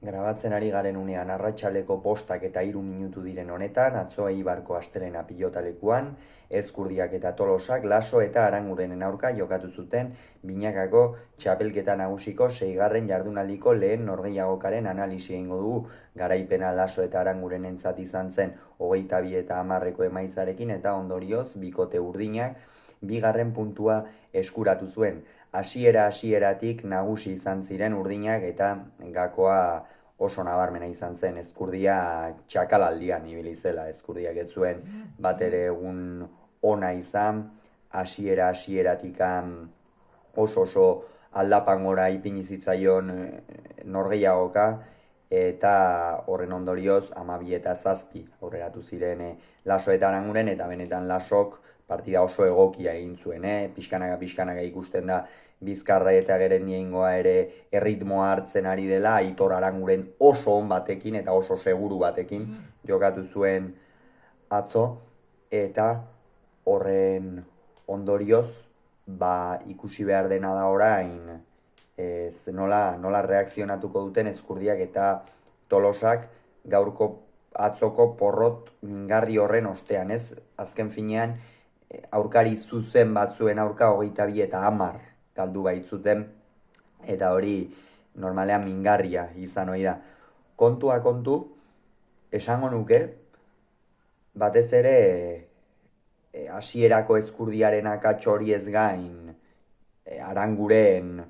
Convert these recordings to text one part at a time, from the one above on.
Grabatzen ari garen unean arratsaldeko 5:03 diren honetan, atzo Eibarko astelena pilotalekuan, Ezkurdiak eta Tolosak Laso eta Arangurenen aurka jokatu zuten binakako txapelketa nagusiko 6. jardunaldiko lehen norgehiagokaren analisia egingo dugu. Garaipena Laso eta Arangurenentzat izan zen 22 eta 10 emaitzarekin eta ondorioz bikote urdinak bigarren puntua eskuratu zuen. Hasieratik nagusi izan ziren urdinak eta gakoa oso nabarmena izan zen. Ezkurdia txakalaldian ibili zela. Ezkurdiak ez zuen bat ere egun ona izan, hasieratik oso aldapangora ipini zitzaion norgehiagoka, eta horren ondorioz 12 eta 7 aurreratu ziren Laso eta Aranguren, eta benetan Lasok partida oso egokia egin zuen, pixkanaka ikusten da Bizkarra eta Gerendiaingoa ere erritmoa hartzen ari dela, Aitor Aranguren oso on batekin eta oso seguru batekin jokatu zuen atzo, eta horren ondorioz ikusi behar dena da orain nola reakzionatuko duten Ezkurdiak eta Tolosak gaurko atzoko porrot mingarri horren ostean, azken finean aurkari zuzen batzuen aurka 22 eta 10 galdu baitzuten, eta hori normalean mingarria izan ohi da. Kontua kontu, esango nuke, batez ere hasierako Ezkurdiaren akats hori ez gain Aranguren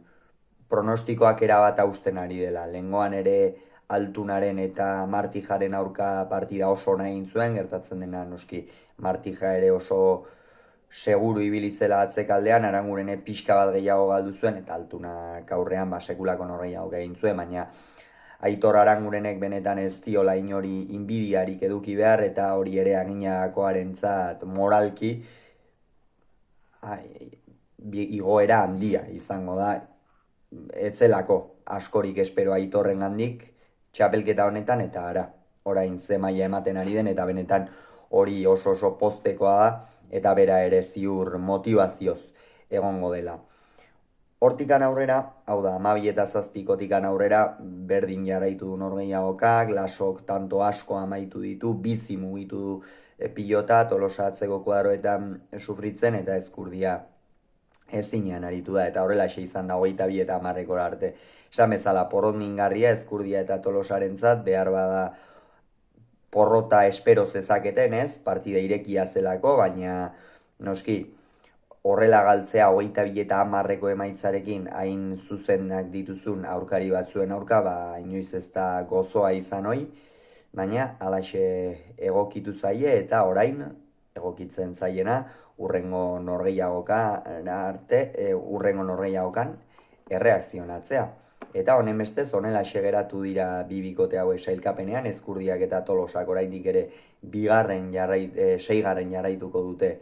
pronostikoak erabat hausten ari dela. Lehengoan ere Altunaren eta Martijaren aurka partida oso ona egin zuen, gertatzen dena noski Martija ere oso seguru ibili zela atzekaldean, Arangurene pixka bat gehiago galdu zuen, eta Altunak aurrean sekulako norgehiago egin zuen, baina Aitor Arangurenek benetan ez diola inori inbidiarik eduki behar, eta hori ere Aninakoarentzat moralki igoera handia izango da. Etzelako askorik espero Aitorrengandik txapelketa honetan, eta orain ze maila ematen ari den, eta benetan hori oso poztekoa da, eta bera ere ziur motivazioz egongo dela. Hortikan aurrera, hau da, 12 eta 7 aurrera, berdin jarraitu du norgehiagokak, Lasok tanto asko amaitu ditu, bizi mugitu du pilota, Tolosa atzeko kuadroetan sufritzen, eta Ezkurdia ezinean aritu da, eta horrela izan da 22 eta 10 arte. Esan bezala, porrot mingarria Ezkurdia eta Tolosarentzat, behar bada porrota espero zezaketen, partida irekia zelako, baina noski horrela galtzea 22 eta 10 emaitzarekin hain zuzenak dituzun aurkari batzuen aurka, inoiz ez da gozoa izan hoi, baina halaxe egokitu zaie, eta orain egokitzen zaiena urrengo norgehiagokan erreakzionatzea. Eta honen bestez, honela geratu dira bi bikote hauek sailkapenean, Ezkurdiak eta Tolosak oraindik ere 6. jarraituko dute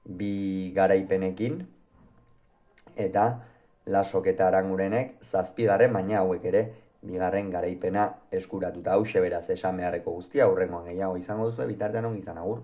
bi garaipenekin, eta Lasok eta Arangurenek 7. baina hauek ere 2. garaipena eskuratuta. Hauxe beraz esan beharreko guztia, hurrengoan gehiago izango duzu, bitartean ongi izan, agur.